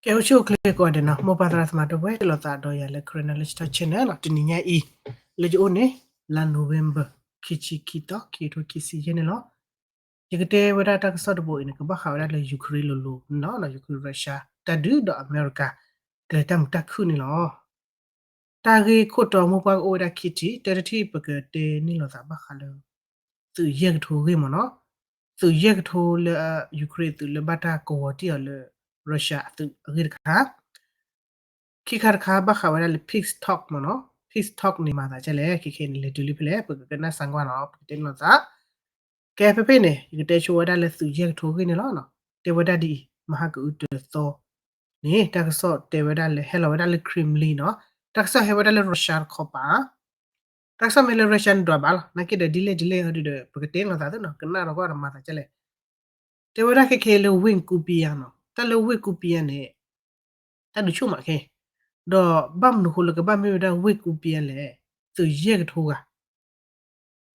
Keucho kle ko de na mo padra sama to we lo ta do ya le chronologist channel ti ni nya I le jo ne la November kichi kita kito kisi yene lo yekete wada ta so do bo ine ka ba kha wada le Ukraine lo no na Ukraine Russia ta du do America de tam ta khu ni lo ta ge ko to mo pa o da kiti te ti pa ke te ni lo sa ba kha lo tu ye tho ge mo no tu ye tho le Ukraine tu le ba ta ko ti le Russia tu ge ka khi khar kha ba kha wala le peace talk mo no peace talk ni ma da che le khi khe ni le du li phle pu ke na sang wa no tin lo sa ke pe pe ne yi te chu wada le su ye tho ge ni lo no te wada di ma ha ku te so ni ta ka so te wada le hello wada le kremlin no ta ka so he wada le russia kho pa ta ka so me le russian dwa ba na ke de delay ho de pu ke tin lo sa no ke na ro ko ma da che le te wada ke khe le win ku pi ya no ta le win ku pi ya ne ta du chu ma ke တော့ဘမ်နခုလကဘမ်မြေဒါဝိကူပြန်လေသူရက်ထိုးက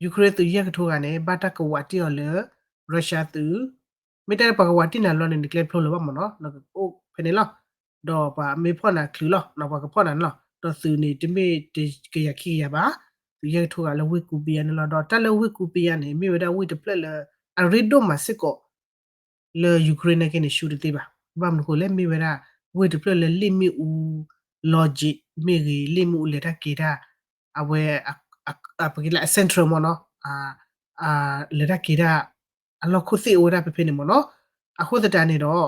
ယူကရိန်းသူရက်ထိုးကနေဘာတကဝတီော်လေရုရှားသူမိတဲ့ပကဝတီနာလောနေဒီကလက်ဖလို့ဘာမနော်နော်အိုဖနေလောတော့ပါမေဖော့နာခလူလောနော်ပါကဖော့နာနော်တော့သူနေတမေတကရခိရပါသူရက်ထိုးကလေဝိကူပြန်နော်တော့တက်လေဝိကူပြန်နေမြေဒါဝိတပလက်လေအရီဒိုမစစ်ကိုလေယူကရိန်းကနေရှူတေးပါဘမ်နခုလေမြေဒါဝိတပလက်လေလိမီဦး logic မိရီလိမှုလေတာကေတာအဝဲအပကိလာ central မနော်လေတာကေတာအလောက်ခုစီဝရပပနေမနော်အခုတတနေတော့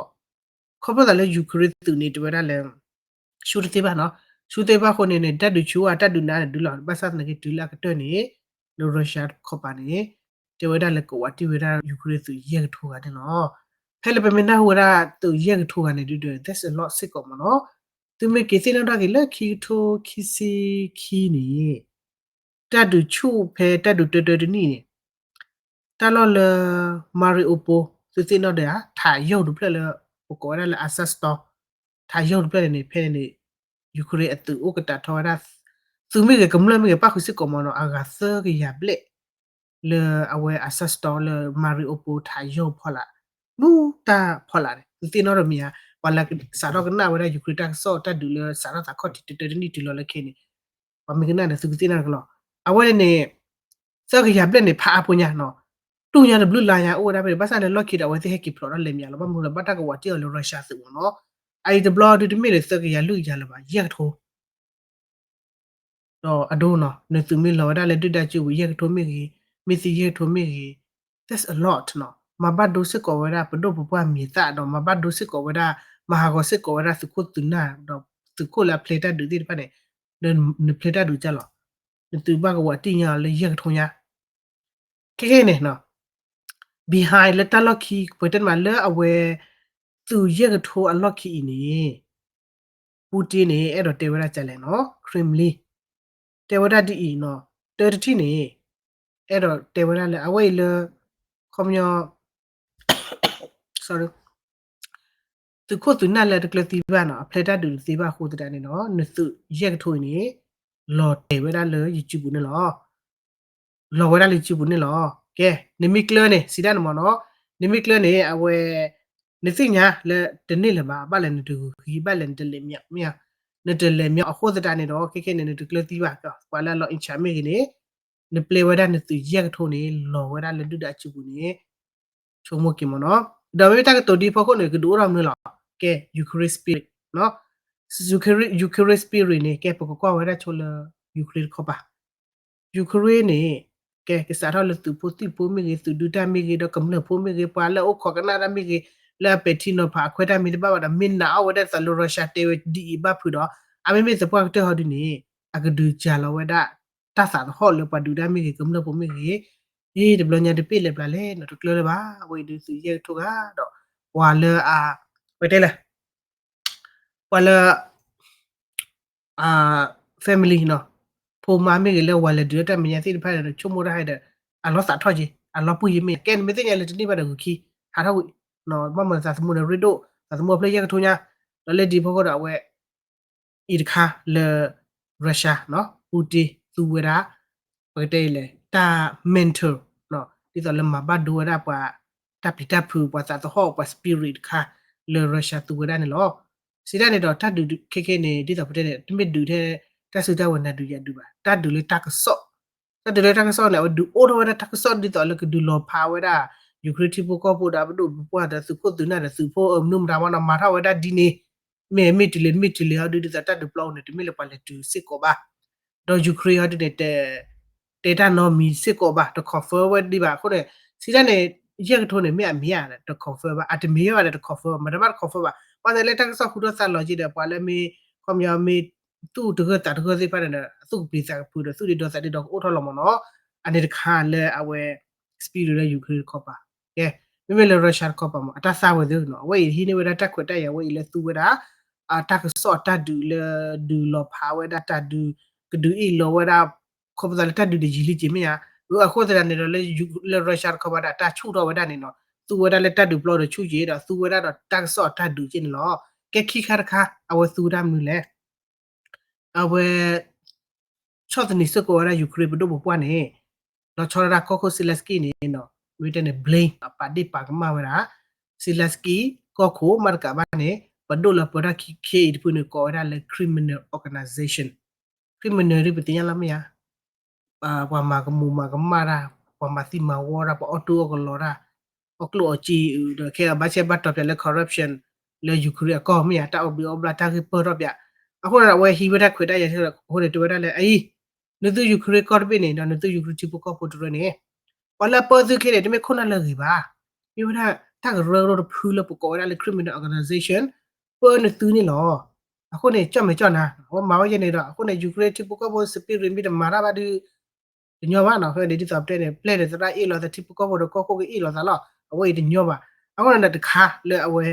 ခေါ်ပဒါလေယူကရိန်းသူနေတွေ့ရလဲရှူတေးပါနော်ရှူတေးပါခုနေနေတက်တူချူအတက်တူနာဒူလာဘတ်ဆတ်နေဒူလာကတော့နေလိုရုရှားခေါ်ပါနေတွေ့ရလဲကိုဝတီဝရယူကရိန်းသူရက်ထိုးရတယ်နော်ဖဲလပမနာဝရသူရက်ထိုးကနေတူတယ် that's a lot စစ်ကောမနော်သူမကေစနတာကလခီထိုခီစီခီနီတတ်တူချုဖဲတတ်တူတတနီတလောလမာရီအိုပိုသူစနတဲ့ထာရုပ်ဒုဖလက်လပကောရလအဆက်စတော့ထာရုပ်ဒုဖလက်နေဖဲနေယူကရိန်းအတူဥကတထောရသူမိကကမလမိကပခုစစ်ကောမနောအဂါသကရပလက်လေအဝဲအဆက်စတော့လမာရီအိုပိုထာရုပ်ဖော်လာနူတာဖော်လာတယ်သူစနရမီယာဝလာစာတော့ကနာဝရယူကရိန်းဆော့တတ်ဒူလစာတော့တာခေါတိတတနီတီလောလခဲနေပမကနာနဲ့သူစနရကလောအဝဲနေစကရပလက်နေဖာအပညာနော်တူညာဘလူလာယာအိုဒါပဲဘာသာလေလော့ခီတာဝဲသေးဟက်ကီဖလော်လေမြာလောဘာမလို့ဘတ်တကဝတီလောရုရှားစုနော်အဲ့ဒီဘလော့ဒီမီလေစကရလူကြလပါရက်ထိုးတော့အဒိုးနော်နေသူမီလောဒါလေတူတချူရက်ထိုးမီကြီးမီစီရက်ထိုးမီကြီး that's a lot နော်မဘတ်ဒိုစစ်ကောဝရပဒိုပပွားမီတာတော့မဘတ်ဒိုစစ်ကောဝရမဟာကောစစ်ကောဝရစခုတူနာတော့စခုလာပလေတာဒူဒီဖာနေနပလေတာဒူကြလောသူဘကဝတီညာလေရက်ထိုးညာခဲခဲနေနော် behind လက်တလောက်ခီပွေတန်မလဲအဝဲသူရက်ထိုးအလောက်ခီနေပူတင်နေအဲ့တော့တေဝရကြလဲနော်ခရမ်လီတေဝရဒီနော်တေတတိနေအဲ့တော့တေဝရလဲအဝဲလေခမယော sorry သူခုသူနာလဲတကလတီဘာနော်အဖလက်တတူစီဘာခုတတနေနော်နစုရက်ထိုးနေလော်တေဝရလဲ YouTube နေလောလော်ဝရလဲ YouTube နေလောကဲနိမိကလနေစီဒန်မနော်နိမိကလနေအဝဲနေစိညာလဲတနေ့လဲပါလဲနေတူခီပါလဲတလေမြမြနေတလေမြအခုတတနေတော့ခေခေနေတူကလတီဘာကောကွာလာလောအင်ချာမေနေနေပလေဝရနေသူရက်ထိုးနေလော်ဝရလဲတူတအချူဘူးနေချုံမကီမနော်ဒါဝေတာကတိုဒီဖခုနေကဒူရမ်နေလောကဲယူကရိစပီနော်ယူကရိစပီနေကဲပကွာဝရချိုလယူကရိခေါ်ပါယူကရိနေကဲကစားရလတူပိုတီပိုမီရီသူဒူတာမီရီတော့ကမ္လပိုမီရီပါလဲအိုခေါကနာရမီရီလဲပက်တီနိုဖာခွဲတာမီတပါဝဒမင်နာအဝဒသလိုရရှာတေဝဒီဘဖူတော့အမေမေစပွားတဲ့ဟောဒီနေအကဒူချာလဝဒတဆာဟောလပဒူတာမီရီကမ္လပိုမီရီအေးဒီဘလညာတပိလေပလာလဲနော်တကလရပါဝေဒီစီရဲထုတ်ကတော့ဝါလဝေတဲလဲဝါလfamily နော်ဖိုမာမေလေဝါလေဒရတမညာစီတဖက်တော့ချုံမရဟိုက်တဲ့အလောစာထွက်ကြီးအလောပူရမေကဲမသိညာလေတနိပါတော့ခီဟာတော့နော်မမစာစမှုရရီဒိုစာစမှုဖလေရကထုညာလေဒီဖို့ကတော့အဝဲဤတခါလေရုရှားနော်ပူတီသူဝရာဝဲတဲလေတာ mentor နော်ဒီတော့လမဘဒူရပါတပိတဖူပါစာတော့ဟောပါ spirit ခါလေရုရှားသူဝရာနေလော စီရနေတော့တတ်တူခေနေဒီတော့တဲ့တမစ်ဒူတဲ့တက်ဆူတဲ့ဝန်နဲ့ဒူရဒူပါတတ်ဒူလေတက်ဆော့တတ်ဒူလေတက်ဆော့လေဒူအိုတော်ဝတဲ့တက်ဆော့ဒီတော့လေဒူလောပါဝဒါယူခရတီပိုကောပိုဒါဘဒူပွားတဲ့စုကိုတူနေတဲ့စုဖို့နုံဒါမနာမာထဝဒါဒီနေမေမီတလီဟာဒူဒီတတ်ဒူပလောင်းနေတမီလေပါလေတူစစ်ကိုပါတော့ယူခရီဟာတဲ့data no mi sikko ba to confirm we di ba kho de si da ne yek tho ne me mi ya to confirm ba at me ya to confirm ma da ba confirm ba pa le ta so khu do sa logic de pa le mi khom ya mi tu de ta de si pa ne su bi sa pu de su di do sa di do o tho lo mo no ane de kha le awe speed le yu khri ko pa ye mi le russia ko pa mo ata sa we de no we hi ne we da ta khwet ta ya we le tu we da ta so ta du lo pa we da ta du I lo we daခေါ်ပဒလတဒူဒီဂျီလီဂျီမီယာအခုတရနေတော့လေရုရှားခေါ်ပါတာတာချုတော့ဝဒနေနော်သူဝဒလက်တဒူပလော့တော့ချုကြီးတော့သူဝဒတော့တက်ဆော့တဒူချင်းလောကဲခိခါခါအဝသူရမူလေအဝချော့တနိစကိုရယူကရိပဒိုဘပွားနေတော့ချောရကောကိုဆီလက်စကီနေနော်ဝိတနေဘလိန်ပါဒီပါကမဝရာဆီလက်စကီကောကိုမာကဘာနေပဒိုလပရာခိခေဒီပုနကိုရလေ criminal organization criminal ရိပတင်ရလာမယာwa ma ka mu ma ka ma ra wa ma si ma wa ra pa auto ko lo ra o klo chi de ke ba che ba top le corruption le yu kri ko mi ya ta obi obla ta ki po ro bya a ko ra we hi wa da khwe da ya ho de to da le ai ne tu yu kri ko bi ne da ne tu yu kri chi po ko po to ne wala po su ke de me khona le gi ba mi wa da ta ka ro ro phu le po ko da le criminal organization po ne tu ni lo a ko ne chot me chot na ho ma wa ye ne da a ko ne yu kri chi po ko po spirit mi da ma ra ba duညောပါနော်ဟဲ့ဒီစပ်တဲ့ပလက်တဲ့စတာအေလောတဲ့တိပကောဘောကောကိုအေလောသလားအဝေးဒီညောပါအခုလည်းတခါလေအဝဲ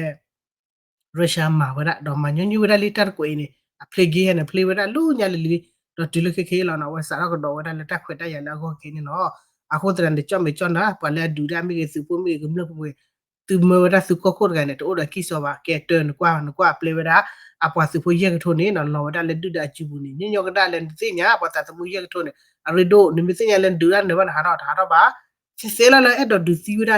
ရုရှားမှာဝရတော့မညညဝရလီတာကိုင်းနေအဖလေဂီဟနဲ့ဖလေဝရလူညာလီတော့ဒီလိုခေလောနော်ဝဆာကတော့ဝရလက်တက်ခွတ်တရလာကိုခင်းနော်အခုတရန်ကြော့မေကြော့နာပလက်ဒူရမီစုပမီကမလပွေသူမဝရစုကောကိုကနေတော့တော့ကိစောပါကဲတန်ကွာပလေဝရအပွားစုဖွေရက်ထုံနေနော်လောဝရလက်ဒူတာချူဘူးနေညညကတလည်းသိညာပတာသမူရက်ထုံနေအရီဒိုနိမစညာလန်ဒူရနေဘာဟာတော့ပါစစ်စဲလာလဲအဲ့တော့ဒူစီဝရ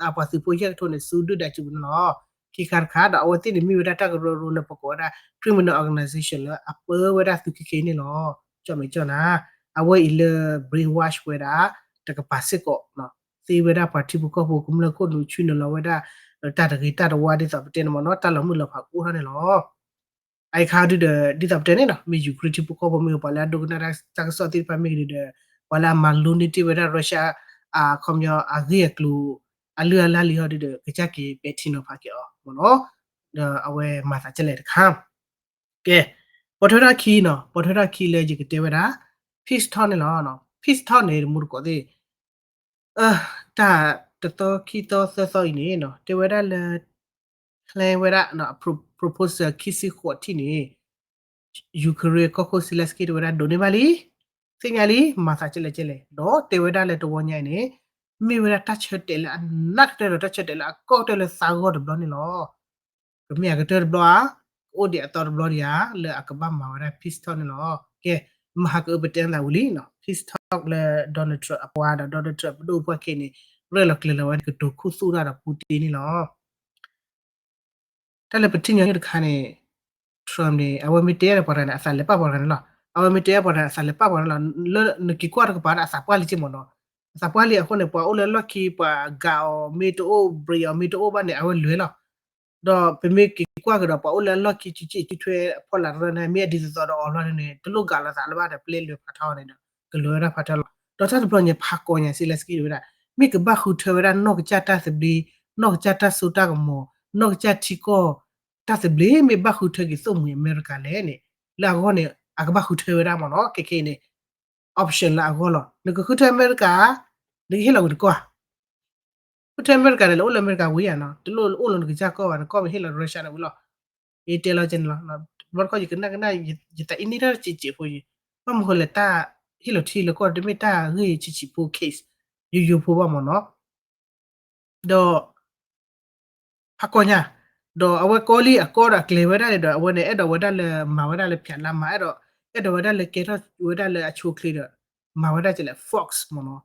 အပွားစုဖွေရက်ထုံနေစူဒူတာချူဘူးနော်ခိခါခါတော့အဝတိနိမီဝရတာကရိုရိုလပကောရာ criminal organization လာအပဝရသူခိနေနော်ကြော်မေကြော်နာအဝဲ brain wash ဝရတကပါစစ်ကောနော်စီဝရပါတိဘကောဘကုမလကိုလူချွနလဝရတာတကေတာတဝါဒီစပတင်မနော်တလမှုလဖာကိုရနေလောအိုက်ခါဒီဒီစပတင်နော်မီယူခရတီဘကောဘမီပလာဒိုနာတက်ဆောတိပမီဒီဝလာမလူနီတီဝရရုရှားကွန်မြာအဂီယကလူအလူအလာလီဟောဒီကြက်ကီပက်တီနိုဖာကေအောမနော်အဝဲမာသာချက်လေတခါကဲပေါ်ထရာခီနော်ပေါ်ထရာခီလေကြီးကတေဝရာ fish ton နော် fish ton နေမှုကိုဒီတာတခီတော့ဆောနေနော်တေဝရာလေခလဲဝရာနော် proposal ခီစီခေါ်တီနေယူကရိကိုကိုစီလက်စကီတေဝရာဒိုနေပါလီစညာလီမာသာချက်လေနော်တေဝရာလေတဝညိုင်နေမိဝရာတချက်တယ်လာနတ်တယ်တချက်တယ်လာကောတယ်လာစာဂောဒဘလနေလောကမြကတဲ့ဘလာအိုဒီအတော်ဘလရီယာလေအကဘာမာဝရဖစ်တော်နော်ကဲမဟာကဘတန်လာဝလီနော်ဖစ်တော်လေဒေါ်နယ်ထရအပွားဒေါ်နယ်ထရဘဒိုဘွက်ခင်းနေရဲလကလေလဝကတူခုဆူရာပူတီနီနော်တယ်လေပတင်ရတဲ့ခါနေထရမ်နေအဝမီတဲရပေါ်ရအဆန်လေပါပေါ်ရနော်အဝမီတဲပေါ်ရအဆန်လေပါပေါ်ရနကီကွာကပါအဆပွားလီချမနော်အဆပွားလီအခုနေပွားအိုလေလကီပါဂါအိုမီတိုဘရီယမီတိုဘာနေအဝလွေလောတော့ပမေကီကွာကတော့ပေါ့လဲလော်ကီချီထွဲဖော်လာရနေမြေဒီစတော့အော်လာနေတလုကလာစားလပါတဲ့ပလေလွဖတ်ထောင်းနေတော့ကလွယ်ရဖတ်တယ်တော့တာဘလညဖာကောညာစီလက်စကီရမိကဘခုထွဲရနော့ချတာစဘလီနော့ချတာဆူတာကမောနော့ချတီကိုတာစဘလီမိဘခုထွဲကစုံမီအမေရိကလဲနေလာကောနေအကဘခုထွဲရမနော်ကေနေ option လာကောလောငကခုထွဲအမေရိကဒီဟဲလောက်ကွာပထမကလည်းအိုလအမေရိကဝေးရနော်ဒီလိုအိုလကကြကောပါကောဟဲလာရုရှားနဲ့ဘူးလို့အေတဲလာချင်လားဘာကောကြီးကနကနာယတအင်းရချီချီဖိုးမမဟလတာဟီလိုတီလကောဒမီတာရေချီချီဖို case ယူဖိုးပါမနော်တော့ဖကောညာတော့အဝဲကောလီအကောရကလေဝရတဲ့တော့အဝဲနဲ့အဲ့တော့ဝဒလည်းမဝဒလည်းဖြတ်လာမှာအဲ့တော့ဝဒလည်းကေတော့ဝဒလည်းအချိုကလေးတော့မဝဒကျလေ fox မနော်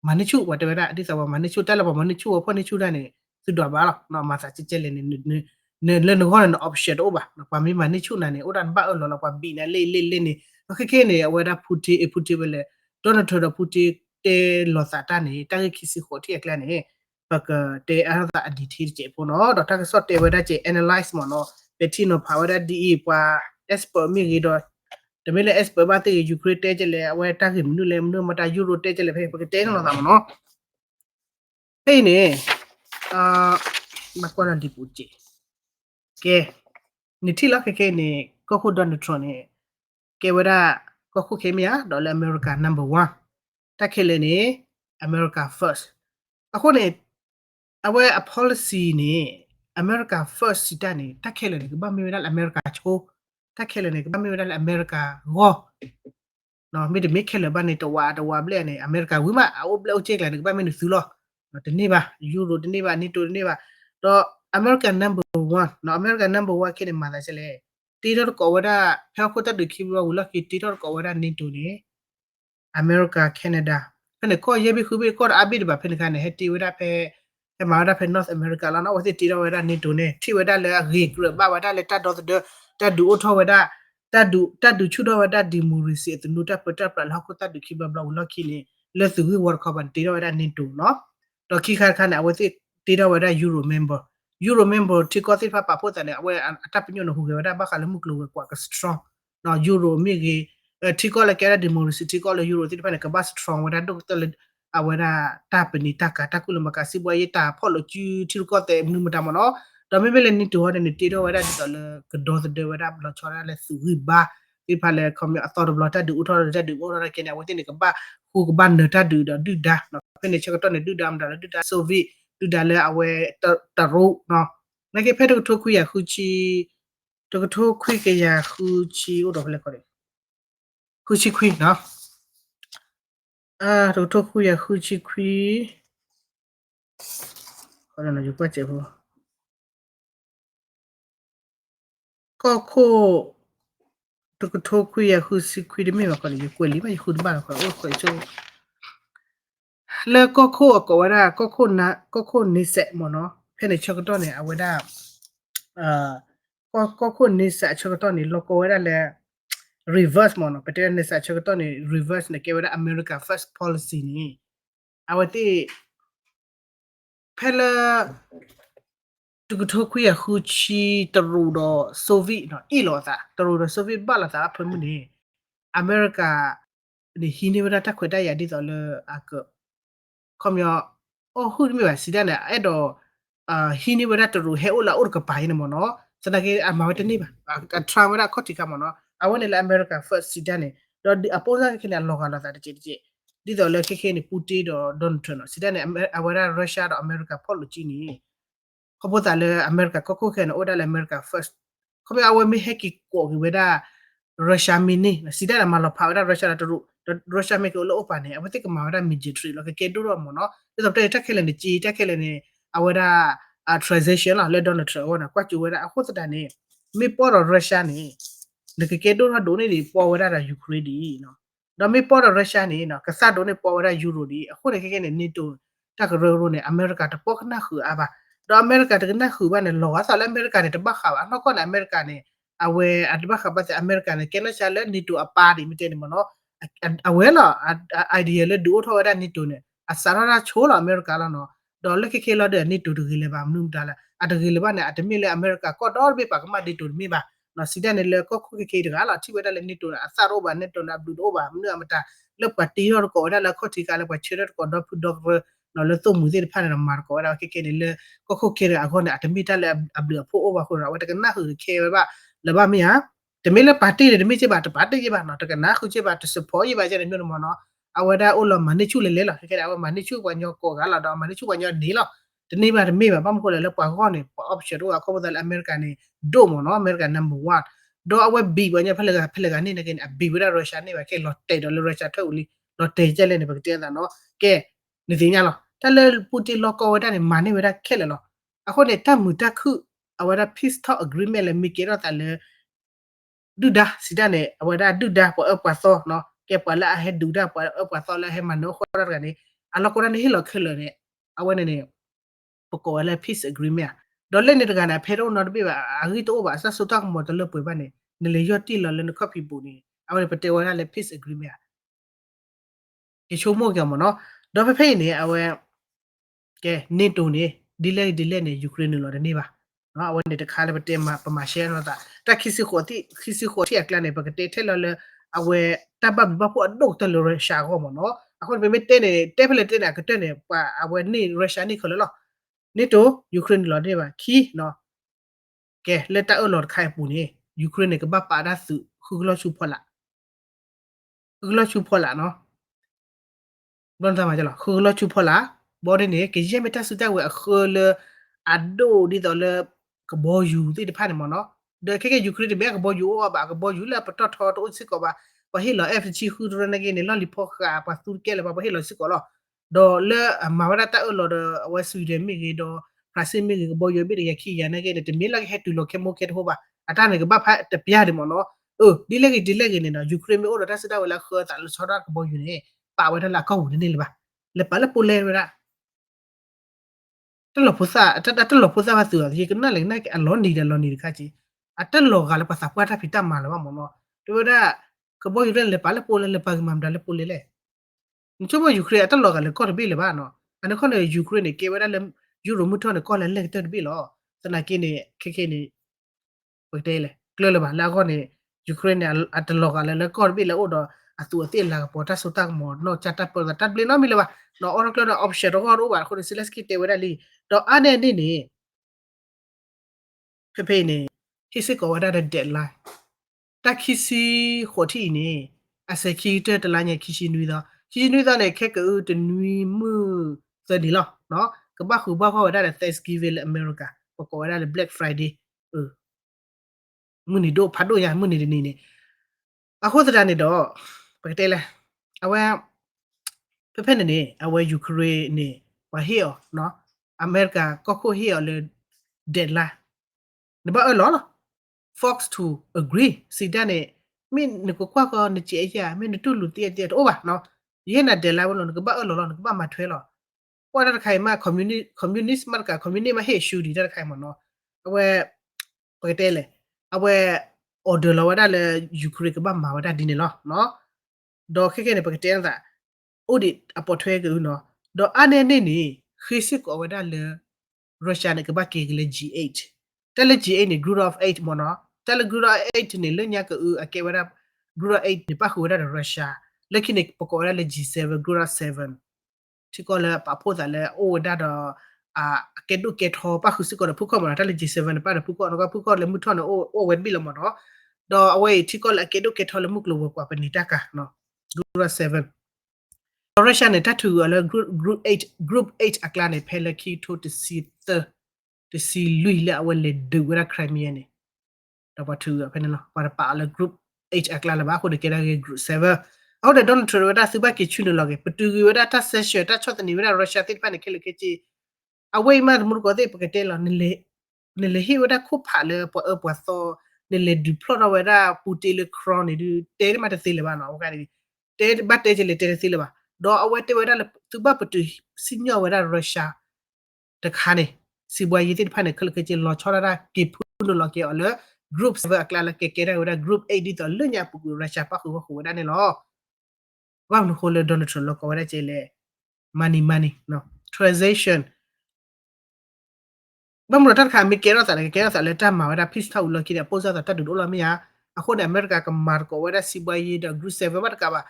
မနိချုဝတဝရအတိစဝမနိချုတက်လပမနိချုဝဖနိချုဒနေသူတော့ပါလားနော်မစာချစ်ချက်လည်းနေ ne le no gona option oba pa mi ma ni chu na ne odan ba lo la pa bi na le ni ke ne weda puti bele dona to da puti te lo sa ta ne ta ki si ho ti ekla ne ba ka te a da detail je po no do ta so te weda je analyze mo no pe ti no pa weda di pa expert mi ri do de me le expert ba te Ukraine te je le we ta ki nu le nu ma ta euro te je le pe te no da mo no pe ne ba ko na di puti ke ni ti la ke ne ko ko Donald Trump ne ke wada ko ko ke mia dollar America number 1ta ke le ne America first ako ne awe a policy ne America first sita ne ta ke le ne ba mi dal America cho ta ke le ne ba mi dal America go no mi de mi ke le ba ne to wa ble ne America wi ma o ble o che le ne ba mi ni su lo no de ni ba euro de ni ba ni to de ni ba to America number 1 no America number 1ke ne ma da che leတီတော်ကောဝဒဖျောက်ခွတ်တဲ့ခိဘဝလကီတီတော်ကောဝဒနေတူနေအမေရိကကနေဒါဖနေကောယေဘီခုဘီကောအဘိဒဘဖနေခနဲ့ဟတီဝဒဖဲမာဒါဖဲ North America လာနော်ဝစီတီတော်ဝဒနေတူနေတီဝဒလေဂီကရဘဝဒလေတတ်တော်တတ်ဒူအထောဝဒတတ်ဒူချူတော်ဝဒဒီမိုရီစီတနုတပတပလဟခုတတ်ဒူခိဘဘလလကီနေလက်သူဝရခဘန်တီတော်ဝဒနေတူနော်တော့ခိခါခနဲ့ဝစီတီတော်ဝဒ Euro member you remember tikothi pa papa ne awe atapinyo no huge wada bakale muklo kwa ka strong no euro migi tikole kera democracy tikole euro ti pa ne ka ba strong wada doctor awada tapini taka takulu makasi bwa yita pholo ju tikote mnu mata mono do me bele ni to hode ni ti do wada ti to le ka do de wada blo chora le su ba ti pa le kom ya author blo ta du utho de du ora ke ne wati ni ka ba hu ka ban de ta du da no pe ne chaka to ne du da du da soviet du da le awe ta ro no na ke phe to khu ya khu chi to khu ke ya khu chi o do le ko de khu chi khu no to khu ya khu chi khu ko na ju pa che bo ko ko to khu ya khu chi khu de me ba ko le ko li ba khu ba ko o ko cho le ko ko wa da ko ni se mo no phe ne chok to ne awe da ko ni sa chok to ni lo ko wa da le reverse mo no pete ne sa chok to ni reverse ne ke wa da America first policy ni awati phela to khu ya khu chi tru do soviet no i lo sa tru do soviet ba la sa phe mu ni America ni hi ni wa da ta khwe da ya di so le ak kom yo o hu mi ba si da ne ai do hi ni wa da tru he o la or ka pa ni mo no sa na ke a ma wa ni ba tra wa da khoti ka mo no a wa ne la America first si da ne do a po sa ke ne lo ka la sa de che di do le ke ni putin do don tro no si da ne a wa da Russia do America phol lo chi ni ko bo ta le America ko ke ne o da le America first ko me a wa mi he ki ko ki wa da Russia mi ni si da ma lo pha wa da Russia da tru Russia me ko lo opa ne a wa te ka ma wa da military lo ke do ro mo no so te ta ke le ni ji ta ke le ni a wa da transition la le Donald Trump wa na kwa chu wa da a ko ta ne mi po ro Russia ni ne ke do do ne di po wa da Ukraine di no do mi po ro Russia ni no ka sa do ne po wa da Euro di a ko ne ke ne ni to ta ka ro ne America ta po na khu a ba do America ta na khu ba ne lo wa sa le America ne ta ba kha ba no ko na America ne awe adba kha ba se America ne ke na cha le ni to a pa di mi te ni mo no awe la idea le do tho wa da ni to ne a sa ra cho la America la no do le ke lo de ni to de le ba mnu da la a de le ba ne a de mi le America ko do be pa ka ma di to mi ba no si da ne le ko khu ke de ga la thi wa da le ni to a sa ro ba ne to na du do ba mnu ma ta le pa ti ro ko da la ko ti ka le pa che ro ko do pu do no le to mu de pha na ma ko da ke ne le ko khu ke a ko ne a de mi ta le a blu pho over ko ra wa de ka na hu ke ba le ba mi ha de mi le party de mi che ba ba de ba no de ka na khu che ba to support ye ba che ne mi no mo no a wa da o lo ma ni chu le la ke da wa ma ni chu kwa nyo ko ga la do ma ni chu kwa nyo ni lo de ni ba de mi ba ba mo ko le pa ko ne option ro ko ba da America ne do mo no America number 1do awe b ဘာညာဖက်လကနေနေကအဘီဝရရုရှားနေပါကဲလော်တေဒေါ်ရုရှားထုတ်လီလော်တေကျလဲနေပါကတဲ့နော်ကဲနေတင်ညာလောတလဲပူတီလောကောဝဒနေမာနေဝရခဲလဲလောအခုနေတမူတခုအဝရ peace talk agreement လဲမိကေတော့တလဲဒူဒါစီဒနေအဝရဒူဒါပေါ်အပသောနော်ကဲပလာဟဲဒူဒါပေါ်အပသောလဲဟဲမနောခေါ်ရကနေအလောကရနေဟီလောခဲလဲနေအဝနေနေပကောလဲ peace agreement dole ne daga na pero no be ba agi to ba sa so ta mo to le pwe ba ne le yo ti lo le no copy bu ni awe pete wa le peace agreement ke show mo ga mo no do fe fe ni awe ke ne to ni dile ne Ukraine lo de ni ba no awe ne de kha le pete ma pa ma share no ta khisi kho ti akla ne ba ke te the lo le awe ta ba ba po do to lo sha go mo no akon be me te ne te pele te na ke te ne pa awe ni Russia ni kho lo ni to Ukraine lo de ba ki no ke leta o lor khai pu ni Ukraine ke ba pa da su khu lo chu phola no don ta ma jalo khu lo chu phola bo de ne ke ye meta su ta we khu le ado di do le ke bo yu ti de pha ne mo no de ke Ukraine be ke bo yu o ba ke bo yu la pa to tho to si ko ba hi lo f chi khu ro na ge ne lo li pho ka pa su ke le ba hi lo si ko lo do le ma wa ta o lo de we Sweden mi ge do Brazil mi ge bo yu bi de ya ki ya na ge de mi la he tu lo ke mo ke ho ba ata ne ke ba pha te pya de mo no di le ge ne na Ukraine mi o lo ta sa da we la khu ta lo so da ke bo yu ne pa we ta la ko ni le ba le pa le pu le ra ta lo pu sa ta lo pu sa ba su ye ke na le na ke a lo ni ka chi a ta lo ga le pa sa pa ta phi ta ma la ba mo no to da ke bo yu le pa le pu le pa ma da le pu le ni cho bo Ukraine ta lo ga le ko bi le ba no ana ko ne Ukraine ke we da le yu ro mu to ne ko le le te bi lo sa na ke ne ke ne Pagtele klele ba la ko ne Ukraine at local le ko bi le odo atu te la po ta so ta mo no chata po ta bli no mi le ba no oro klele option ro ro ba ko silas ki te wera li do ane ni pe ne hisi ko wada de deadline ta kisi khoti ni ase ki te de la nya ki nui da ne ke ke de nui mu se di lo no ka ba khu ba ko wada de Thanksgiving America ko wada de Black Friday มื้อนี้โดพัดโดยานมื้อนี้นี่အခုစတာနေတော့ပကတဲလဲအဝဲဖဖက်နေအဝဲယူကရိန်းနေဝဟီယောနော်အမေရိကကောခိုဟီယောလေဒက်လာနဘာအလော Fox to agree စီတန်နေမင်းနကိုကွာကောနချေရမင်းတူလူတည့်တော့ဘာနော်ယေနာဒက်လာဘလောနကဘာအလောလောနကဘာမထွဲလောဝါဒခိုင်မ communist မတ်က communist မဟေရှူဒီဒက်ခိုင်မနော်အဝဲပကတဲလဲအဝဲ order လောဝဒါလေယူကရိန်းကဘာမာဝဒါဒီနေလောနော်ဒေါ်ခေခေနေပကတဲန်သာအိုဒီအပေါ်ထွဲကူနော်ဒေါ်အနေနေနေခရစ်စစ်ကောဝဒါလေရုရှားနေကဘာကေကလေ G8 တယ်လေ G8 နေ group of 8မနော်တယ်လေ group of 8နေလညကအကေဝဒါ group of 8နေပါခဝဒါရုရှားလက်ခိနေပကောဝဒါလေ G7 group of 7တီကောလေပပိုဒါလေအိုဒါတော့ကေဒုကေထောပါခုစစ်ကောဖုခောမနာတယ်လေ G7 ပါဖုခောနော်ဖုခောလေမှုထောနော်အိုဝဲဘီလမနော်တော့အဝဲတီကောလေကေဒုကေထောလေမှုကလောကွာပနီတကနော် group of 7 Russia နဲ့တထူအလ group 8အကလာနဲ့ဖဲလခီထိုတစီတစီလူလာဝဲလေဒူဝရခရိုင်မီယနေတော့ပါထူဖဲနော်ပါအလ group 8အကလာလဘာခုတကယ်က group 7အော်တဲ့ Donald Trump ဒါစပကိချူလောကေပတူဝရတာဆက်ရှတာချတ်နေဝရ Russia တိဖာနေခလကေချီအဝဲမတ်မှုကိုတဲ့ပကတဲ့လောနေလေဟီဝဒခုဖာလေပေါ်ပေါ်သောနေလေဒီပလော့ဝရပူတီလေခရိုနီဒီတဲမတ်စီလေဘာနော်ကဲတဲဘတ်တဲချလေတဲစီလေဘာတော့အဝဲတဲဝရသူဘပတူစီညောဝရ Russia တခါနေစီဘွားရည်တိဖာနေခလကေချီလောချောရတာကိဖူလောကေအလ group 7အကလာကေကေရဝရ group 8ဒီတော့လွညာပူ Russia ပါခုခုဝဒနေလောဘာမခိုလေ Donald Trump လောကဝရချေလေ money နော် transaction ဘမရတခါမီကေရဆာလေတမဝဒ peace ထောက်လောကိရပိုဇာတတ်ဒူလောမီယာအခုတဲ့အမေရိကကမာကိုဝဒစီဘွားရည်တော့ group 7ဘတ်ကပါ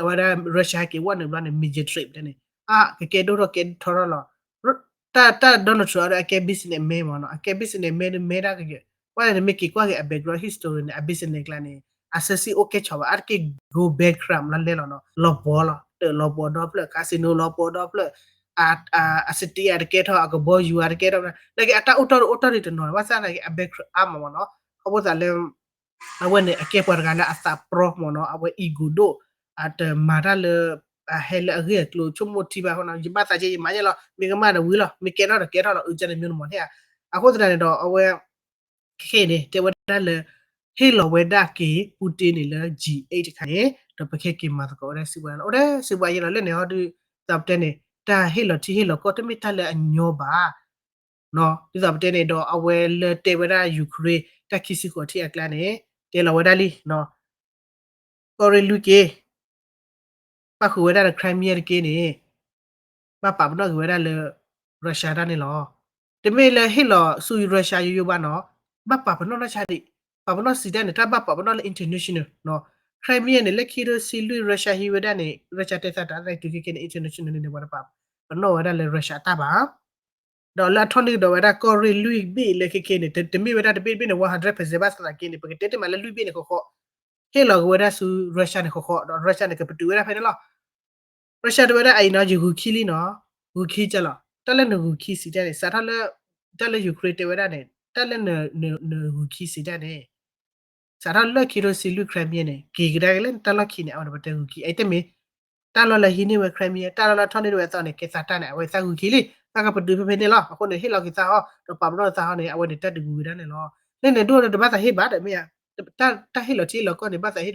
ဝဒ Russia ကေဝနဘန major trip တဲ့နေကေဒိုရကေထော်ရလောတာ Donald Trump အကေ business မဲမနော်အကေ business မဲတာကေဝါရမီကီကွာကေ background history နဲ့ business ကလာနေ assess okay ချောပါအကေ go background လာလဲနော်လောပေါ်လောပေါ်တော့ပလ casino လောပေါ်တော့ပလa city at get ho ago boy you are get like ata auto it no wasa like a back am mo no ko sa le awen ne ake por gana asa pro mo no awe ego do at mara le a hel a ge lo chumo ti ba ho na ba sa je ma je lo mi ga ma na wi lo mi ke no lo u je ne mi no mo ya ako sa ne do awe ke ne te wa le he lo we da ke putin ni le G8 kha ye do pa ke ke ma ko re si wa lo ore si wa ye lo le ne ho du tap te ne ta he lo ti he lo ko te mi ta le a nyo ba no this up tene do awel te weda Ukraine ta kisi ko ti akla ne te la weda li no kore luke pa khu weda Crimea ke ne pa pa no weda le Russia da ne lo te me le hi lo su Russia yu ba no ba pa no na cha di pa no si da ne ta ba pa no international no Crimea ne le ki ro si lu Russia hi weda ne Russia te sa da like to ke ne international ne weda pa no weda le Russia ta ba do la thoni do weda ko re lui bi le ke ne te mi weda te bi ne 100% ba sa ke ne pe te ma le lui bi ne ko he lo weda su Russia ne ko do Russia ne ke pe tu weda fe ne lo Russia de weda ai na ju hu ki li no hu ki cha lo ta le no hu ki si da ne sa ta le Ukraine te weda ne ta le ne hu ki si da ne sa ta le ki ro si lu Crimea ne ki ga le ta lo ki ne aw de te hu ki ai te me ta lo la hi ne we Crimea ta lo thoni do we ta ne ke sa ta ne we sa hu ki li ta ka pe tu fe ne lo ko ne he lo ki sa ho to pa no sa ho ne aw de ta de gu da ne lo ne ne do de ba sa he ba de me ya ta he lo ti lo ko ne ba sa he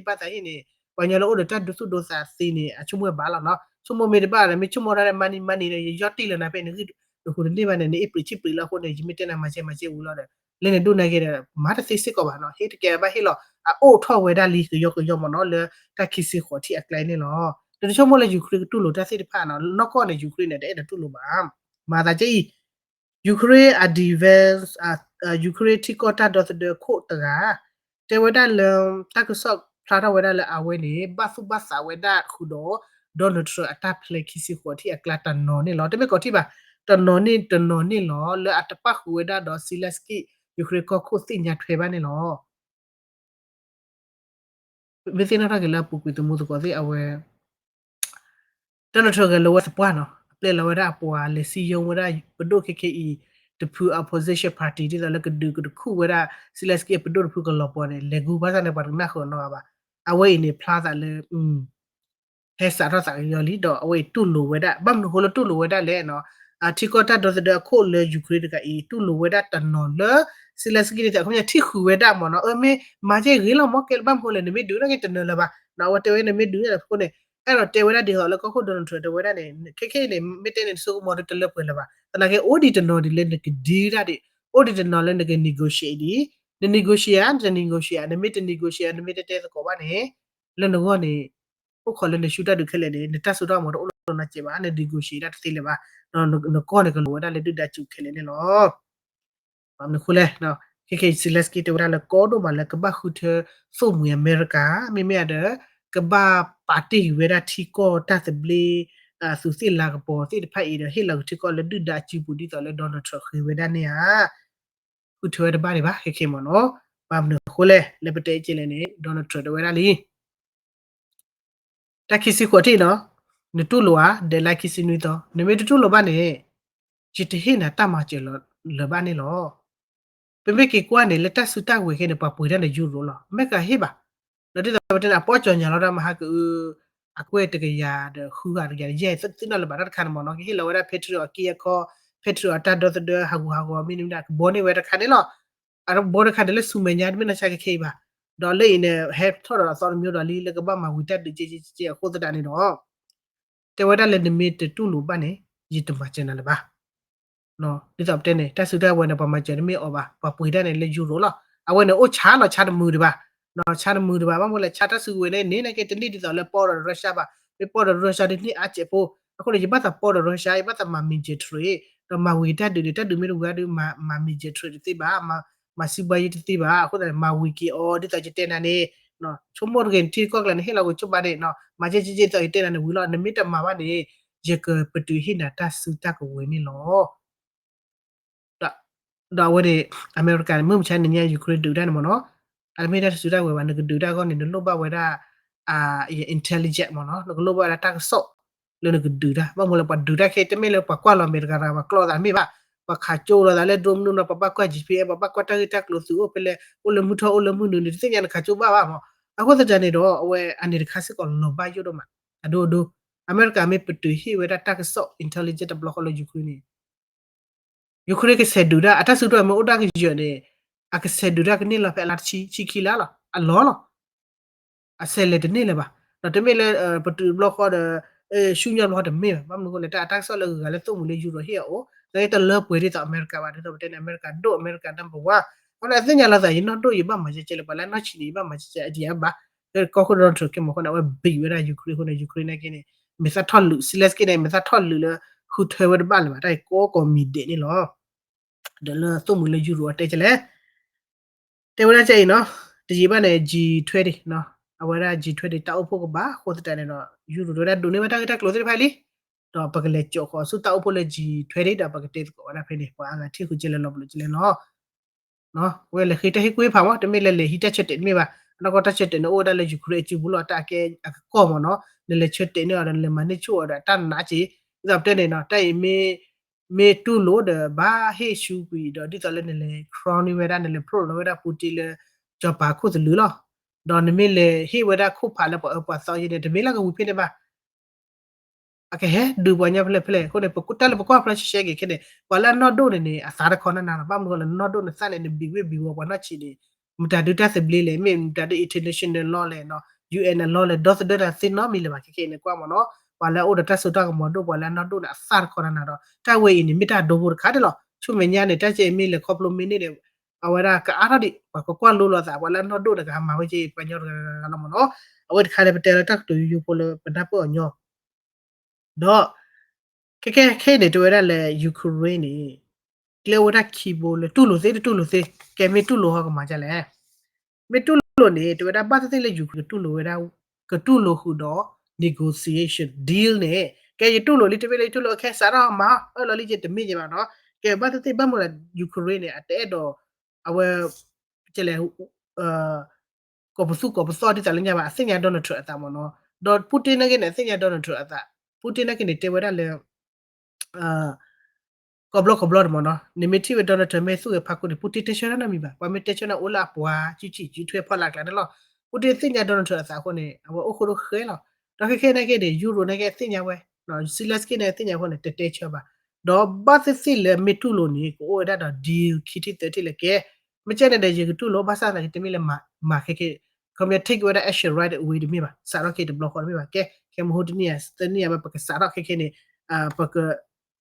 ne wa nya lo o de ta du su do sa si ne a chu mo ba lo no chu mo me de ba le me chu mo da mani ne yo ti le na pe ne ku ne ba ne e pri chi pri lo ko ne ji me te na ma che wu lo de le ne do na ke de ma ta si ko ba no he ke ba he lo a o tho we da li yo mo no le ta ki si ko ti a klai ne lo de cho mo le Ukraine tu lo ta si de pa no ko ne Ukraine ne de tu lo ba ma da je Ukraine advance Ukraine ti ko ta do de ko ta ga te we da le ta ko so pla da we da le a we ne ba su ba sa we da khu do Donald Trump ata play ki si ko ti a kla ta no ne lo te me ko ti ba ta no ni lo le ata pa khu we da do Zelensky Ukraine ko ko si nya thwe ba ne lo ve ti na ta ke la pu ku tu mu ko si a we Donald Trump ke lo wa sa pa no ple lo wa da po a le si yo wa da ba do ke i the pu opposition party ti la ke du ku wa da Zelensky ba do pu ko lo po ne le gu ba sa ne ba na ko no ba a we ni plaza le he sa ra sa yo li do we tu lu we da bam no lo tu lu we da le no a ti ko ta do the ko le Ukraine ka i tu lu we da ta no le Zelensky ni ta ko nya ti khu we da mo no me ma je ri lo mo ke bam ko le ne me du na ke ta no la ba na wa te we ne me du ya ko ne အဲ့တော့တေဝရဒီဟောလကခုဒွန်ထရတေဝရနေခေခေနေမီတဲနေဆိုမော်တလပွေလပါတနာကေအိုဒီတနော်ဒီလေနေကဒီရတဲ့အိုဒီတနော်လေနေက negotiate ဒီ negotiate နမီတ negotiate နမီတဲတဲကောပါနေလဲနော်ကနေပုခေါ်လဲနေရှူတာဒုခဲလဲနေတဆူတော့မော်တော့နာချေပါနေ negotiate တတိလေပါနော်ကောနေကလောဝဒါလေတူတချူခဲလဲနေလောဘာမခုလဲနော်ခေခေစီလက်စကီတေဝရလကောဒိုမလကဘခုထဆိုမွေအမေရိကာမိမိရတဲ့ကဘာပါတီဝရတီကိုတတ်ဘလီဆူစီလာကပေါ်စီဖိုင်ရဟီလောက်တီကိုလဒူဒါချီပူဒီတော်လေဒေါ်နယ်ထရခေဝဒနေဟာခုထွေးတဲ့ပါနေပါခေခေမနော်ဘာမခုလဲလေပတေးချင်နေဒေါ်နယ်ထရဝရလီတက်ကီစီကိုတီနော်နတူလောဒဲလိုက်ကီစီနွီတော့နမေတူလောပါနေဂျီတဟိနာတမချေလောလဘာနေလောပေမေကေကွာနေလက်တဆူတဝေခဲနေပပွေတဲ့ယူရိုလောမက်ကဟေးပါနော်ဒီတော့တဲ့ပေါ်ချောညာလောတာမဟာကူအကွဲတကရာခူကရရဲ့စတင်လောဘာရခါမနော်ဟေးလောရဖက်ထရီကီယခေါဖက်ထရီအတာတော့တဲ့ဟာကူဟာကူမင်းနဘောနေဝဲတခါနေလောအဲ့ဘောရခါတယ်ဆူမညာမင်းနချာခေးပါဒေါ်လေးနေဟက်ထော်ရဆော်မျိုးတော်လေးလကဘာမှာဝီတက်ကြည်ခိုးတဲ့နေတော့တေဝဒလည်းနမီတူလူပါနေရတမချင်တယ်ပါနော်ဒီတော့တဲ့နေတာဆူတဲ့ဝဲနေပါမကျန်မီအော်ပါပပွေတဲ့နေလေယူရိုလားအဝဲနေအိုချာနော်ချာတမူဒီပါနော်ချာတမူဒီပါဘာမို့လဲချာတဆူဝဲနေနေကတနေ့ဒီတော့လဲပေါ်ရရုရှားပါပေါ်ရရုရှားဒီနေ့အချေပိုအခုလေဘာသာပေါ်ရရုရှားဘာသာမမီဂျီထရီတော့မဝီတက်တူမီလူကတူမမီဂျီထရီတိပါမစီဘယီတိပါအခုလည်းမဝီကီအော်ဒီတော့ကျတဲ့နေနော်ချုံမော်ဂန်တီကောကလည်းဟဲ့လောက်ချုပ်ပါတယ်နော်မချေချေတော့တဲ့နေဝီလောနမီတမပါနေရကပတူဟိနာတဆူတကဝဲနေလောဒါဝဲအမေရိကန်မြို့ချန်နေယူကရိန်းဒူတယ်မနော်အမေရိကန်စူဒါဝဲဝနကဒူတာကနေလောဘဝဲတာintelligent မနော်လောဘဝဲတာဆော့လောနကဒူတာဘာမလို့ပဒူတာခေတမေလောပကွာလောအမေရိကန်ကကလောတာမေပါပခါချိုးလာလေဒုံနုနပပကွာ GPA ပပကွာတာတာကလို့သူပလေအိုလမှုထောအိုလမှုနုနေစင်ရခါချိုးပါပါမအခုတကြနေတော့အဝဲအနေခါစစ်ကောလောဘယိုတော့မှာအဒိုအမေရိကန်မေပတူဟိဝဲတာတာဆော့ intelligent ဘလောကလောယူကရိန်းယူခရစ်ကဆက်ဒူဒါအတဆူတော့မအိုတာကကြွနေအကဆက်ဒူဒါကနေလာဖဲလာချီခီလာလာအလောလောအဆက်လက်တနေလေပါတော့တမေလေပတူဘလော့ခေါ်တဲ့ရှူညဘလော့တဲ့မေဘာမလို့လဲတာအတက်ဆော့လောကလည်းသုံးမလို့ယူရဟဲ့အိုသ Dai ta le pwe ri ta America ba to ten America do America number 1 ona sinya la sa yin no do yi ba ma che le ba la no chi ni ba ma che dia ba ko ko don to ke mo ko na we bi we da Ukraine na ke ni me sa thon lu silas ke ne me sa thon lu le khu thwe we ba le ba dai ko mi de ni lo de le to mu le euro te che le te we da che no de yi ba ne G20 no awara G20 ta upo ko ba ko ta ne no euro do da do ne ba ta close fa li တော့ပကလေကြောခေါ်စုတောက်ဖို့လေကြီးထွဲရတာပကတဲ့ကောရဖဲနေပွာငါထိခုကျလဲလို့ဘလို့ကျလဲနော်ဝဲလေခိတဟိကွေးဖာမတမေလေလေဟိတချက်တဲ့မေပါနော်ကတချက်တဲ့နိုဒါလေယူခရချီဘူးလို့တာကဲကောမနော်လေချက်တဲ့နော်လေမနိချိုရတန်နာချီဇပ်တဲ့နေနော်တိုင်မေတူလို့ဒဘာဟေရှူပီတော့ဒီတလည်းလေခရိုနီဝဲတာလေပရိုဝဲတာပူတီလေဂျပါခုစလူလို့တော့နမေလေဟိဝဲတာခုဖာလေပေါ်ပေါ်ဆောင်းရတဲ့မေလာကဝဖိနေပါOkay, he du banya pele ko ne ko tale ko apla shege kene wala no do ne asara kona na ba mo no do ne sale ne biwe biwo wana chi ne muta do ta se ble le me muta do international law le no UN law le dos do ta sin no mi le ba ke ne kwa mo no wala o da ta so ta ko mo do wala no do na asara kona na do ta we ni mita do bo ka de lo chu me nya ne ta che mi le koplo mi ne de awara ka ara di ko kwa lo lo sa wala no do da ka ma we che pa nyo ka lo mo no awet ka le te ta to yu po le pa da po nyo တော့ခဲနေတွေ့ရလေယူကရိန်းနေကလေဝဒခီဘိုလေတူလို့စေကဲမီတူလို့ဟောကမှာကြလဲမီတူလို့နေတွေ့ရပတ်တဲ့လေယူကတူလို့ဝဒကတူလို့ဟူတော့ negotiation deal နဲ့ကဲတူလို့လီတပလေတူလို့ခဲစားတော့မှာလော်လီကျတမိကြပါနော်ကဲပတ်တဲ့ဘတ်မလားယူကရိန်းနေအတဲ့တော့အဝဲကျလဲကောပစုကောပစောတိတလည်းညပါအစညာတော့ထွက်အတာမနော်တော့ပူတင်နဲ့ကနေအစညာတော့ထွက်အတာPutin na kini te wera le koblo mo no ni meti we dona te me su e phakuni Putin te shona na mi ba wa me te shona ola pwa chi thwe phala kla lo Putin sinya dona thwa sa ko ne awo okhoro khe lo do ke na ke de euro na ke sinya we no silas ke na sinya ko ne te che ba do ba si le metu lo ni ko da da deal khiti te le ke me che ne de ye tu lo ba sa na te mi le ma ke come here take whether action right away to me ba sa ro ke de block ko me ba ke mo hodi ni as te ni ba pa ke sa ro ke ne pa ke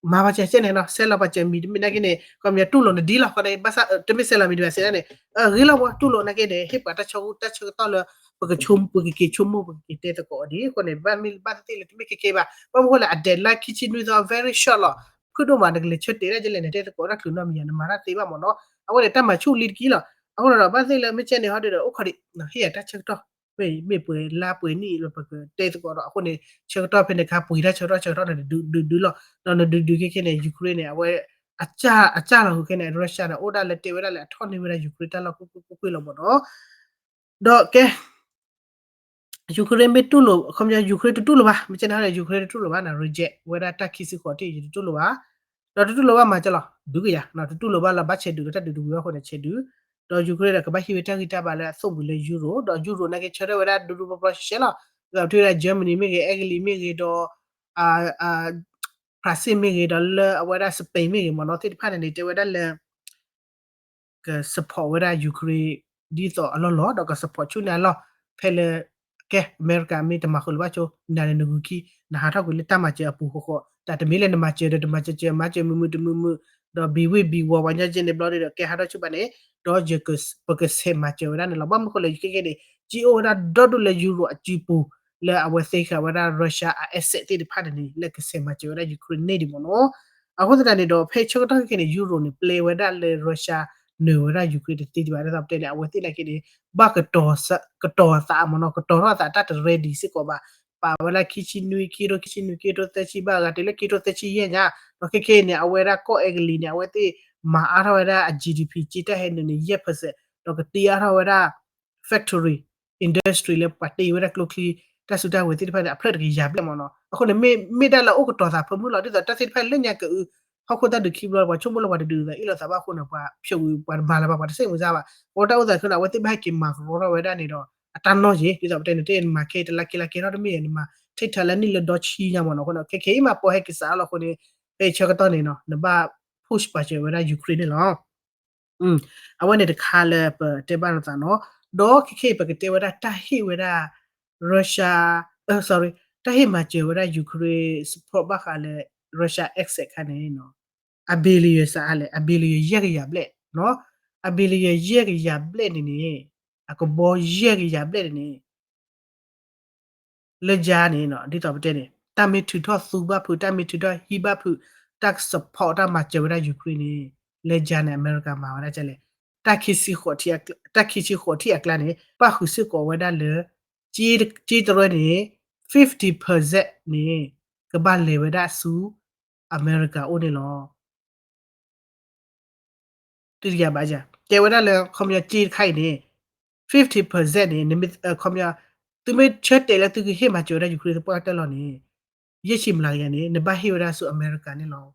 ma ba che ne no se la ba che mi na ke ne come here tu lo ne di la ko ne ba sa te mi se la mi ba se ne ri la wa tu lo na ke ne hip ba ta cho to lo pa ke chum pa ke chum mo pa ke te to ko di ko ne ba mi ba te le te mi ke ba ba mo la de la kitchen with a very short lo ku do ma de le chet te le je le ne te to ko ra tu no mi na ma ra te ba mo no a wo le ta ma chu lit ki loအခုတော့ဘာသိလဲမချက်နေဟုတ်တယ်ဥခရီဟိရတချက်တော့မေပွေလာပွေနီလို့ပကတဲတော့အခုနေချက်တော့ဖနေခါပွေရချက်တော့ဒူလို့တော့ဒူကိနေယူကရိန်းနေအဝဲအကြလို့ကိနေရုရှားတော့အိုဒါလက်တေဝဲလက်ထော်နေဝဲယူကရိန်းတလို့ကိုလို့ပေါ့နော်တော့ကဲယူကရိန်းမတူလို့ခမယူကရိန်းတူလို့ပါမချက်ထားတဲ့ယူကရိန်းတူလို့ပါနော် reject ဝဲတာတက်ခိစီခေါ်တီတူလို့ပါတော့တူလို့ပါမှာကျလားဒုကရနော်တူလို့ပါလာဘတ်ချက်ဒူတက်ဒူရောခေါ်နေချက်ဒူတော့ယူကရိန်းကဘာဟိဝတာဂီတာပါလဲဆုပ်ဘူးလေယူရိုတော့ယူရိုနဲ့ကချရဝရဒူပပရှဲလာတော့တွေ့ရဂျာမနီမြေကအဂလီမြေကတော့အာဖရာစီမြေကတော့ဝရစပိန်မြေမနော်တိဖာနေတေဝဒလဲက support ဝရယူကရိန်းဒီတော့အလောလောတော့က support ချူနေလောဖဲလေကဲအမေရိကန်မြေတမခလဘချိုနာနေနဂူကီနာဟာတော့ကလေတမချအပူခေါ်တာတမီးလည်းနမချတဲ့တမချချမချမမှုတော့ဘီဝိဘီဝဝညာချင်းနေဘလော်တွေကဲဟာတော့ချူပါနေတော့ဂျကစ်ပကဆေမချေဝရနလဘမခလေကိကေဂျီအိုဒါဒေါ်ဒလေယူရိုအဂျီပူလဲအဝဲသိခဝရရုရှားအဆက်တိဖာဒနီလက်ကဆေမချေဝရယူကရိန်းနေဒီမနောအခုတကနေတော့ဖေချိုတော့ကိနေယူရိုနေပလေဝဒလေရုရှားနေဝရယူကရိန်းတိဒီပါရတော့တဲ့အဝဲသိလိုက်ကိနေဘကတော့စာမနောကတော့စာတတ်ရဒီစစ်ကောပါပါဝလာခိချီနွီကီရိုတက်ချီဘာကတလေကီရိုတက်ချီရဲ့ညာတော့ကိနေအဝဲရကောအဂလီနေအဝဲသိမာအားရဝရ GDP ကြည့်တဲ့ဟဲ့နေရက်ဖစတော့ကတီအားရဝရ factory industry လေပတ်တီဝရကလုခီတဆူတာဝတိဖက်အဖရက်ကြီးရပြမနော်အခုလေမေဒါလာဥကတော်သာဖမှုလို့တဲ့တစစ်ဖက်လက်ညကဟောက်ခတဲ့ခီဘလဝချုံဘလဝတဲ့ဒူအီလာသဘာခုနပါဖြုတ်ဘာလာပါစိတ်ဝင်စားပါပေါ်တော့ဥစားခဏဝတိဘိုက်ကင်မာရောဝရနေတော့အတန်တော့ကြီးဒီတော့တဲ့တဲ့မာကေတလာကီလာကေတော့မီနေမှာထိတ်ထလနီလတော့ချီညမနော်ခုနခေခေမှာပေါ်ဟက်ကစားလို့ခုနေပေချက်တော့နေနော်နဘာ push ပါချေဝရယူကရိန်းလောအဝနဲ့တခါလဲတေဘာနသနော်ဒေါ်ခေပကတေဝရတဟိဝရရုရှားsorry တဟိမှာချေဝရယူကရိန်း support ဘာခါလဲရုရှား exit ခနဲ့နော် ability sa ale ability yeg ya ble no ability yeg ya ble ni ako bo yeg ya ble ni le ja ni no di to bte ni tami tu tho su ba phu tami tu tho hi ba phu tak support ta ma je wa Ukraine ni le ja ne America ma wa che le takisi kho thi takisi kho thi akla ni pa hu si ko wa da le ji to ni 50% ni ka ba le wa da su America o ni lo တိရပါကြကျေဝဒလည်းခွန်မြကြည့်ခိုင်နေ50% နေနမခွန်မြသူမချက်တယ်လည်းသူကဟေမှာကျော်တဲ့ယူကရိန်းပေါ်တက်လို့နေရရှိမလာရနေနဘဟီဝရဆူအမေရိကန်နေလော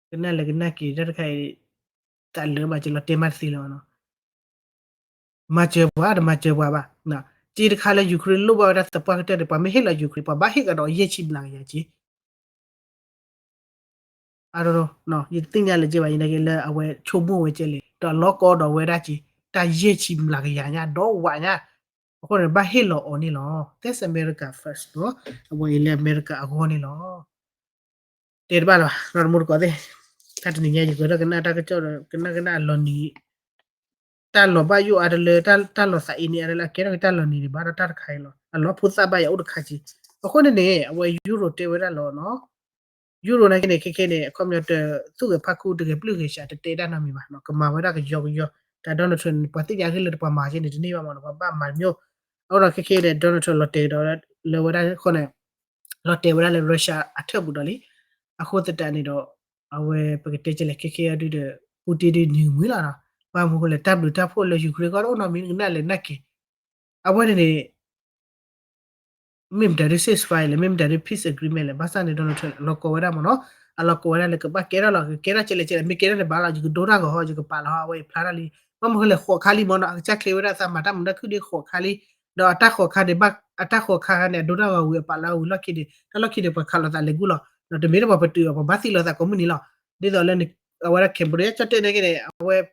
ကနလည်းကနကီတက်ခိုင်တန်လည်းမကျလို့တင်မစီလောနော်မချေဘွားမချေဘွားပါနော်ကြည့်တခါလည်းယူကရိန်းလို့ပါတဲ့စပတ်တဲ့ပါမဟေလာယူကရိန်းပါဘာဟေကတော့ရရှိမလာရကြီးI don't know no you think ya le je ba yin ke le awe chomo we je le to loko do we da ji ta ye chi mla ke ya nya do wa nya ko ne ba hit lo on ni lo that's America first no awe le America ago ni lo te ba lo no mu ko de ta ni nya ji ko da kana ta ka cho kana lo ni ta lo ba yu a de le ta lo sa ini a la ke ra ta lo ni ba ta khai lo a lo phu sa ba ya u de kha ji ko ne awe euro te we da lo no Euro na kene kene commuter tu ke phaku de ke plu ke sha te da na mi ba no kama wa da ke yo ta Donald Trump pa ti ya ke le pa ma je ni ni ba ma no ba ma myo au da ke de Donald Trump lo te do le wa da ko ne lo te wa da le Russia a thak bu do li a kho ta ta ni do awe pa ke te che le ke ya du de Putin de ni mu la na ba mo ko le tab lu ta pho le Ukraine ko no mi na le na ke awe ne mim dari ceasefire le mim dari peace agreement le basa ne Donald Trump lo ko wada mo no alo ko wada le ka ba kera lo kera chele chele mi kera le ba la ju do ra go ho ju pa la ha we phla ra li ba mo le kho khali mo no cha kle wada sa ma ta mo na khu de kho khali do ata kho kha de ba ata kho kha ne do ra go we pa la u lo ki de ta lo ki de pa kha lo ta le gu lo no de me de ba pa tu ba ba si lo sa ko mu ni lo de do le ni wada Cambodia cha te ne ke ne we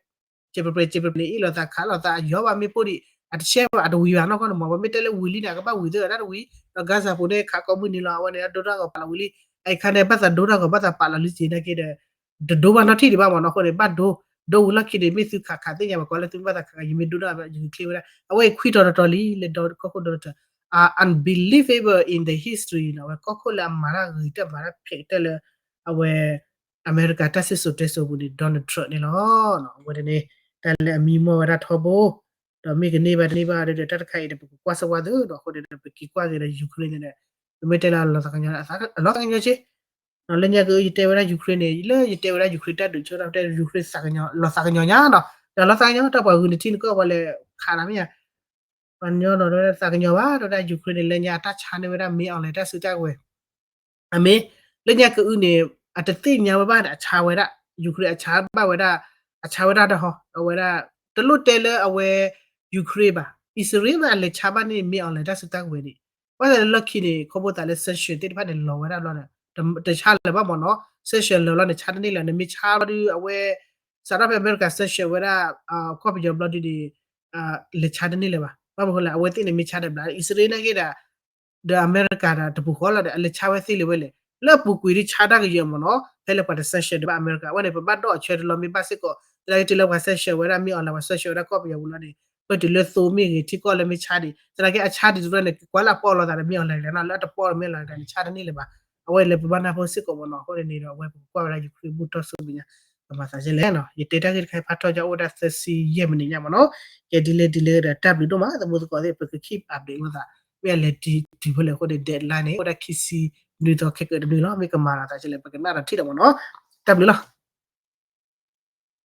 che pe i lo ta kha lo ta yo ba mi pu di at share ba do wi ba no ko no mo ba mi te le wi li na ka ba wi de da wi Gaza po de kha ko mu ni la wa ne do ra ko pa la wi li ai kha ne ba sa do ra ko ba sa pa la li si ne ke de do ba no thi de ba mo no ko de ba do wu la ki de mi su kha kha te ya ba ko le tu ba sa kha yi mi do ra ba ju clear ra away khwi to li le do ko do ta unbelievable in the history no ko la mara ri ta mara phe te le away America ta si so te so bu ni Donald Trump ni lo no wa de ne ta le mi mo ra tho bo တော့မိကနေပါနေပါတဲ့တတ်ခိုင်တဲ့ကွာစဝါတဲ့တော့ဟိုတဲ့ကိကွာတဲ့ယူကရိန်းနဲ့မတဲလာလာစကညာလောကညာချေနော်လည်းညကယူတဲဝရယူကရိန်းနဲ့လေယူတဲဝရယူကရိန်းတက်တို့ချောတော့တဲ့ယူကရိန်းစကညာလောစကညာညာတော့လောစကညာတော့ပါဘူးတင်ကောပါလေခါလာမရပန်ညောတော့စကညာပါတော့ယူကရိန်းလည်းညာတချာနေဝရမေးအောင်လေတက်စကြွယ်အမေလည်းညကဥနေအတသိညာပါအချာဝရယူကရိန်းအချာပါဝရအချာဝရတော့ဟောဝရတလို့တဲလေအဝဲယူကရိန်းပါအစ္စရေးမှာလေချာပါနေမြေအောင်လေတက်စတက်ဝဲဒီဘာလဲလက်ခိနေခဘတာလေဆက်ရှင်တိဖတ်တယ်လောဝဲတာလောတခြားလေဘာမနော်ဆက်ရှင်လောနဲ့ချာတနေလေမြေချာပါဒီအဝဲစာရဖအမေရိကဆက်ရှင်ဝဲတာကော်ပီဂျဘလတ်ဒီလေချာတနေလေပါဘာမဟုတ်လားအဝဲတိနေမြေချာတယ်ဗလားအစ္စရေးနဲ့ကဒါအမေရိကတာတပူခေါ်လာတယ်လေချာဝဲသိလေဝဲလေလက်ပူကွေချာတာကရမနော်ဖဲလေပါဆက်ရှင်ဒီအမေရိကဝဲနေပတ်တော့ချဲလောမြေပါစစ်ကိုလိုက်တလောက်ဆက်ရှင်ဝဲတာမြေအောင်လာဆက်ရှင်ဝဲတာကော်ပီဂျဘလတ်ဒီbut the little me ti ko le me chadi tara ke achadi du le kwala polo da me on le na la ta polo me la ga ni chadi ni le ba awe le ba na po sit ko mo no ho le ni do we ko la ju kri bu to so bi nya ba sa je le no ye data ke khai pha tho ja oda si ye me ni nya mo no ke delay da tab du ma da mo ko de keep update ma da we le di bo le ko de deadline ni oda kisi ni to ke ke ni lo me ka ma da je le ba ke na da thi da mo no tab le lo